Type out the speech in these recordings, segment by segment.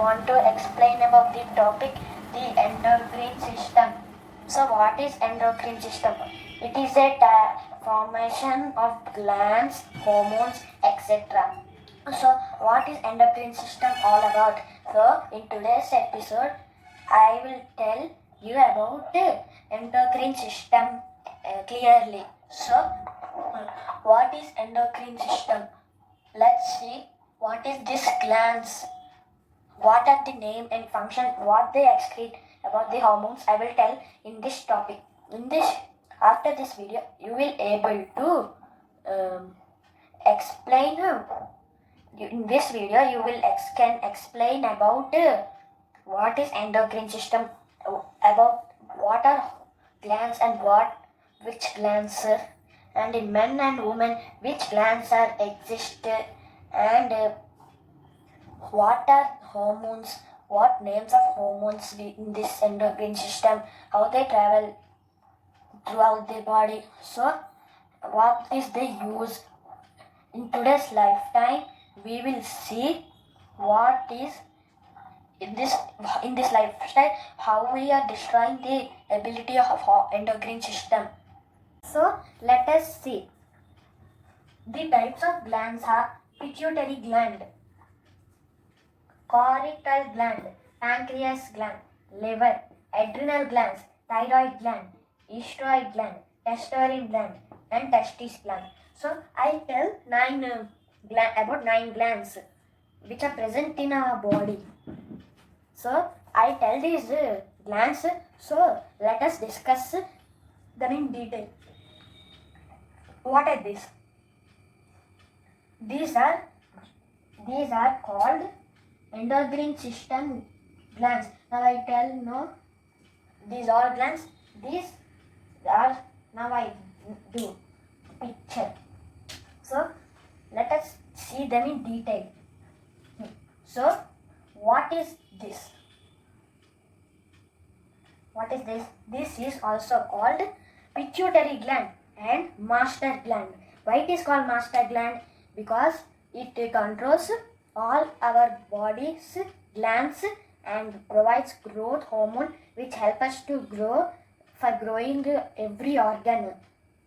want to explain about the topic, the endocrine system. So what is endocrine system? It is a formation of glands, hormones, etc. So what is endocrine system all about? So in today's episode, I will tell you about the endocrine system clearly. So what is endocrine system? Let's see what is this glands. What are the name and function, what they excrete, about the hormones, I will tell in this topic. After this video, you will able to explain. In this video, you will can explain about what is endocrine system, about what are glands and which glands, and in men and women which glands are exist, and what are hormones, what names of hormones in this endocrine system, how they travel throughout the body. So what is the use in today's lifetime, we will see what is in this lifestyle, how we are destroying the ability of endocrine system. So let us see. The types of glands are pituitary gland, parietal gland, pancreas gland, liver, adrenal glands, thyroid gland, estroid gland, testorine gland, and testis gland. So I tell about 9 glands which are present in our body. So I tell these glands. So let us discuss them in detail. What are these? These are called endocrine system glands. Now I tell no, these are glands. These are, now I do picture. So let us see them in detail. So what is this? What is this? This is also called pituitary gland and master gland. Why it is called master gland? Because it controls all our body's glands and provides growth hormone which help us to grow, for growing every organ.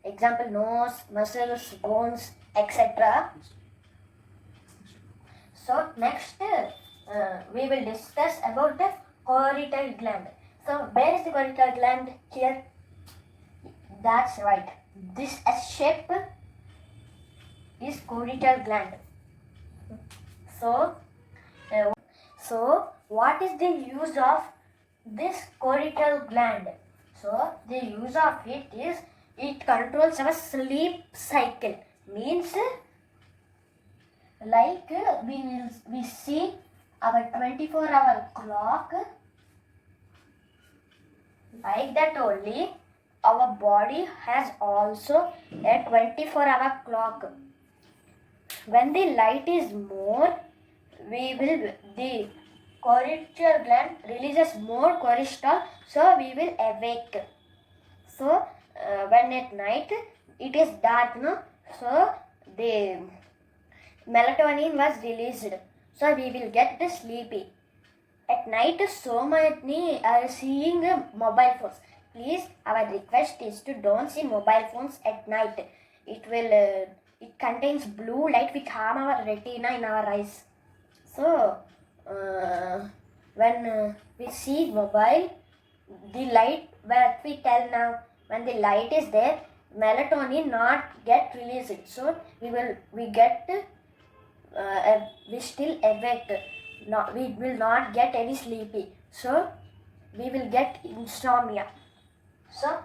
Example, nose, muscles, bones, etc. So next we will discuss about the parietal gland. So where is the parietal gland? Here. That's right. This S shape is parietal gland. So what is the use of this parietal gland? So the use of it is, it controls our sleep cycle. Means like we see our 24-hour clock, like that only our body has also a 24-hour clock. When the light is more, the parietal gland releases more cortisol, so we will awake. So when at night it is dark, no? So the melatonin was released, so we will get the sleepy. At night, so many are seeing mobile phones. Please, our request is to don't see mobile phones at night. It contains blue light which harm our retina in our eyes. So when we see mobile, the light, what we tell now, when the light is there, melatonin not get released. So we still awake. We will not get any sleepy. So we will get insomnia. So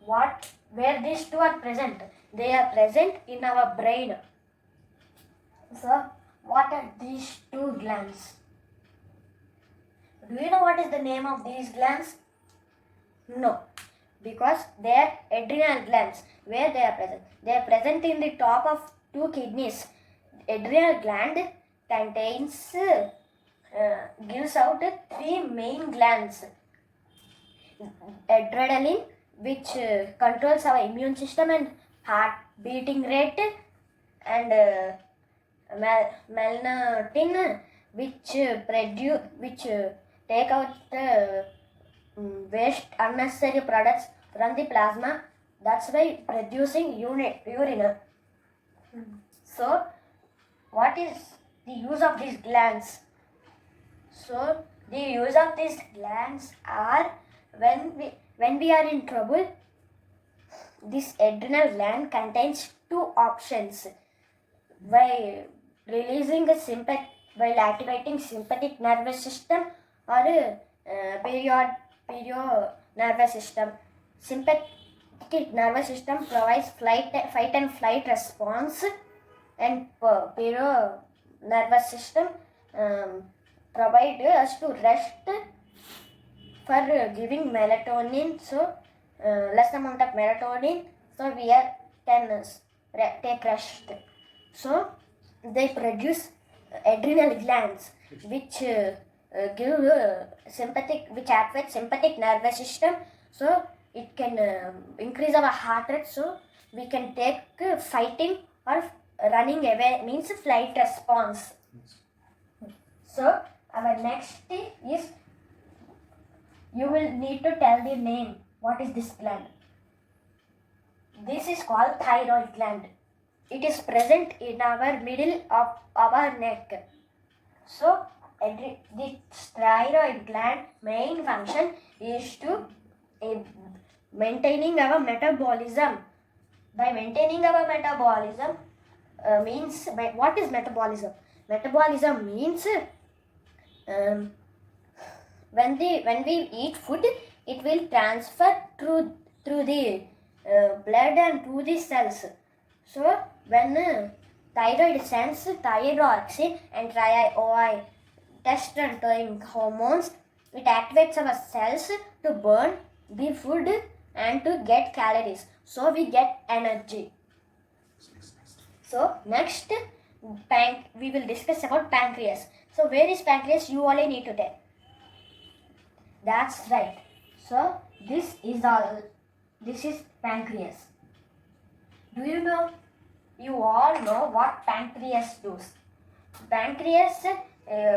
where these two are present? They are present in our brain. So what are these two glands? Do you know what is the name of these glands? No, because they are adrenal glands. Where they are present? They are present in the top of 2 kidneys. Adrenal gland contains gives out 3 main glands. Adrenaline, which controls our immune system and heart beating rate, and melatonin, which take out waste unnecessary products from the plasma. That's why producing urine. So what is the use of these glands? So the use of these glands are when we are in trouble. This adrenal gland contains two options. By while activating sympathetic nervous system or period nervous system. Sympathetic nervous system provides fight and flight response, and period nervous system provide us to rest for giving melatonin. So less amount of melatonin, so we can take rest. So they produce adrenal glands which give which activate sympathetic nervous system, so it can increase our heart rate, so we can take fighting or running away, means flight response. So our next is, you will need to tell the name. What is this gland? This is called thyroid gland. It is present in our middle of our neck. So the thyroid gland main function is to maintaining our metabolism. By maintaining our metabolism means, what is metabolism? Metabolism means when we eat food, it will transfer through the blood and through the cells. So when thyroid sends thyroxine and thyroid testosterone hormones, it activates our cells to burn the food and to get calories, so we get energy. So next, we will discuss about pancreas. So where is pancreas? You only need to tell. That's right. So this is pancreas. Do you know? You all know what pancreas does. Pancreas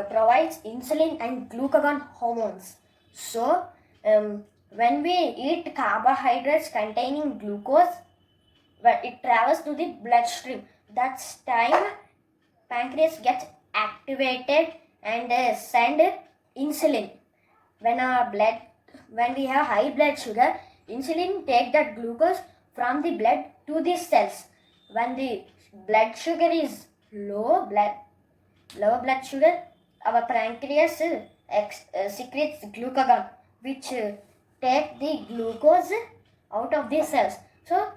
provides insulin and glucagon hormones. So when we eat carbohydrates containing glucose, it travels to the bloodstream. That's time pancreas gets activated and send insulin. When we have high blood sugar, insulin take that glucose from the blood to the cells. When the blood sugar is low blood sugar, our pancreas secretes glucagon, which take the glucose out of the cells, so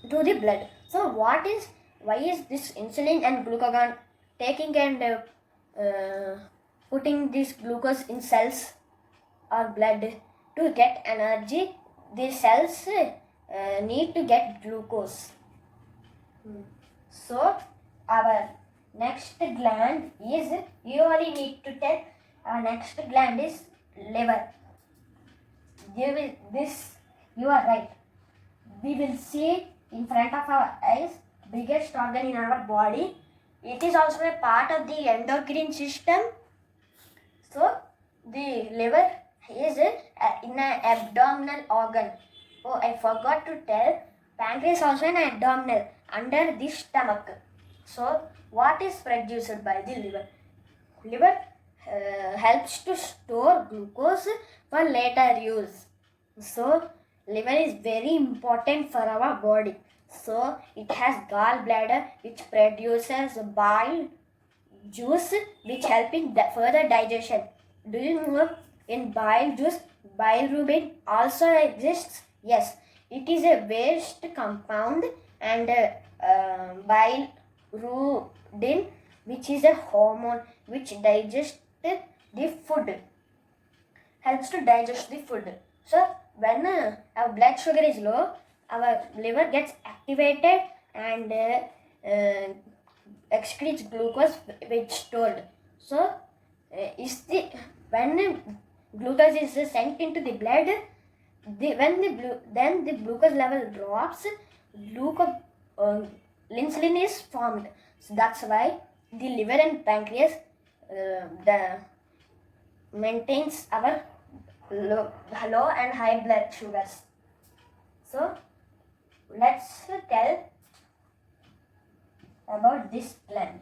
to the blood. So why is this insulin and glucagon taking and putting this glucose in cells or blood to get energy? The cells need to get glucose. So our next gland is, you only need to tell, our next gland is liver. You are right. We will see in front of our eyes, biggest organ in our body. It is also a part of the endocrine system. So the liver is in an abdominal organ. Oh, I forgot to tell, pancreas also an abdominal, under the stomach. So what is produced by the liver? Liver helps to store glucose for later use. So liver is very important for our body. So it has gallbladder, which produces bile juice, which help in further digestion. Do you know in bile juice, bilirubin also exists? Yes, it is a waste compound, and bilirubin, which is a hormone which digests the food, helps to digest the food. So when our blood sugar is low, our liver gets activated and excretes glucose, which stored. So when glucose is sent into the blood, then the glucose level drops, insulin is formed. So that's why the liver and pancreas the maintains our low and high blood sugars. So let's tell about this gland.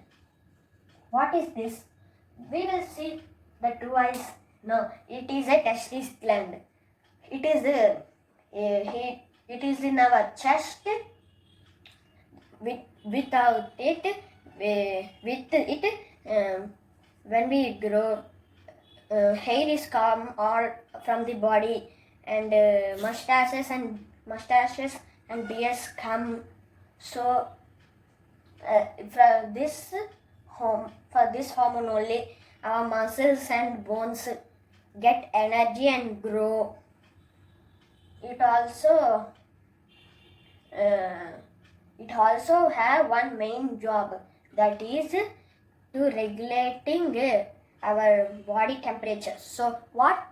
What is this? We will see the two eyes. No, it is a testis gland. It is it is in our chest. Without it, with it, when we grow, hair is come all from the body, and mustaches and beards come. So for this hormone only, our muscles and bones get energy and grow. It also have one main job, that is to regulating our body temperature. So what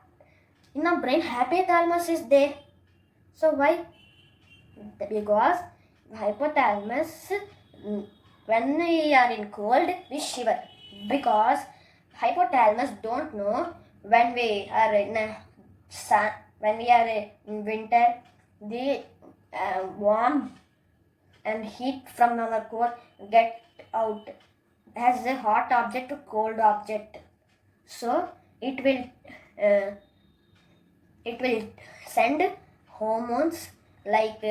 in our brain, hypothalamus is there. So why? Because hypothalamus, when we are in cold, we shiver, because hypothalamus don't know when we are in sun, when we are in winter, the warm and heat from our core get out as a hot object to cold object. So it will send hormones like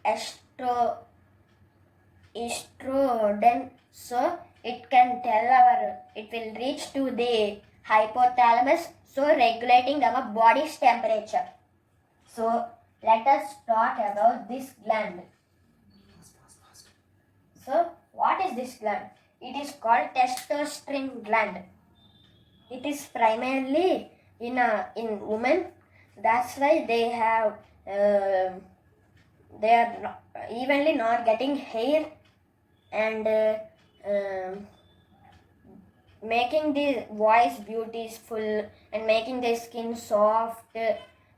estrogen. So it will reach to the hypothalamus, so regulating our body's temperature. So let us talk about this gland. So what is this gland? It is called testosterone gland. It is primarily in women. That's why they are evenly not getting hair, and making the voice beautiful and making the skin soft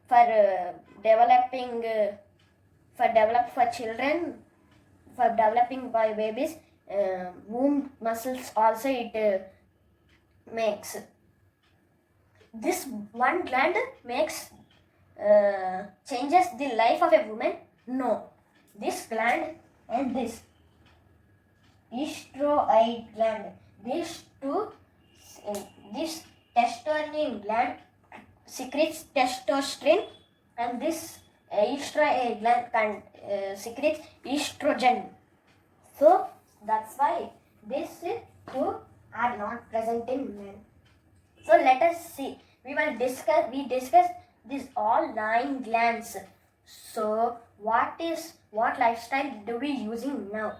for developing for children, for developing by babies. Womb muscles also it makes. This one gland makes changes the life of a woman? No. This gland and this estroid gland, this testosterone gland secretes testosterone, and this estroid gland secretes estrogen. So that's why these two are not present in men. So let us see. We discuss these all 9 glands. So what lifestyle do we using now?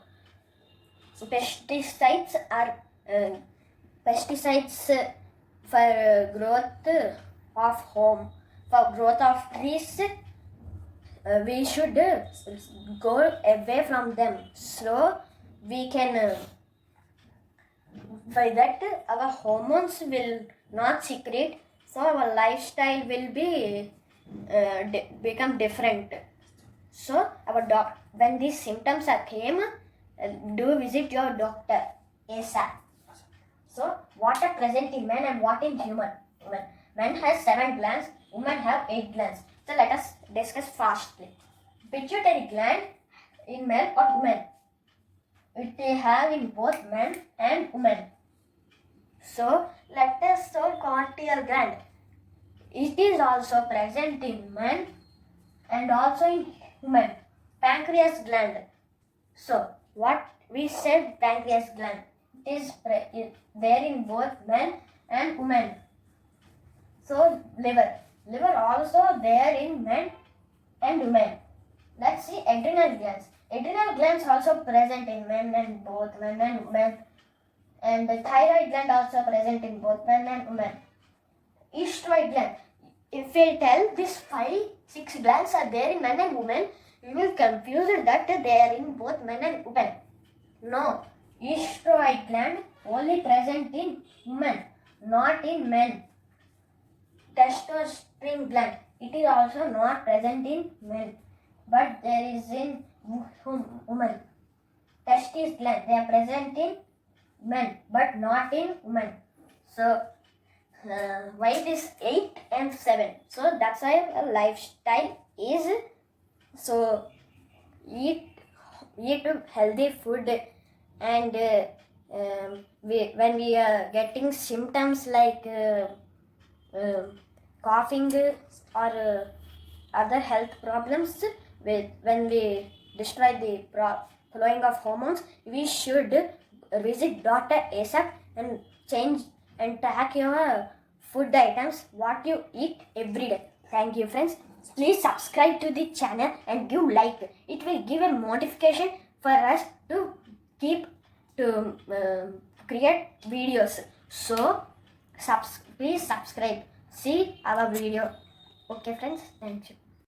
So pesticides are for growth of home, for growth of trees. We should go away from them, so we can by that our hormones will not secrete, so our lifestyle will be become different. So when these symptoms came, do visit your doctor ASAP. So what are present in men and what in human? Men has 7 glands, women have 8 glands. So let us discuss fastly. Pituitary gland in male or women? It have in both men and women. So let us solve cortical gland. It is also present in men and also in women. Pancreas gland. So what we said, pancreas gland, it is there in both men and women. So liver also there in men and women. Let's see adrenal glands. Adrenal glands also present in men and both men and women. And the thyroid gland also present in both men and women. Estroid gland. If we tell these 6 glands are there in men and women, you will confuse that they are in both men and women. No, estroid gland only present in women, not in men. Testosterone gland, it is also not present in men, but there is in women. Testis gland, they are present in men, but not in women. So weight is 8 and 7. So that's why a lifestyle is, so eat healthy food, and when we are getting symptoms like coughing or other health problems, when we destroy the flowing of hormones, we should visit doctor ASAP and change and track your food items what you eat every day. Thank you, friends. Please subscribe to the channel and give like. It will give a notification for us to keep to create videos. So please subscribe. See our video. Okay, friends. Thank you.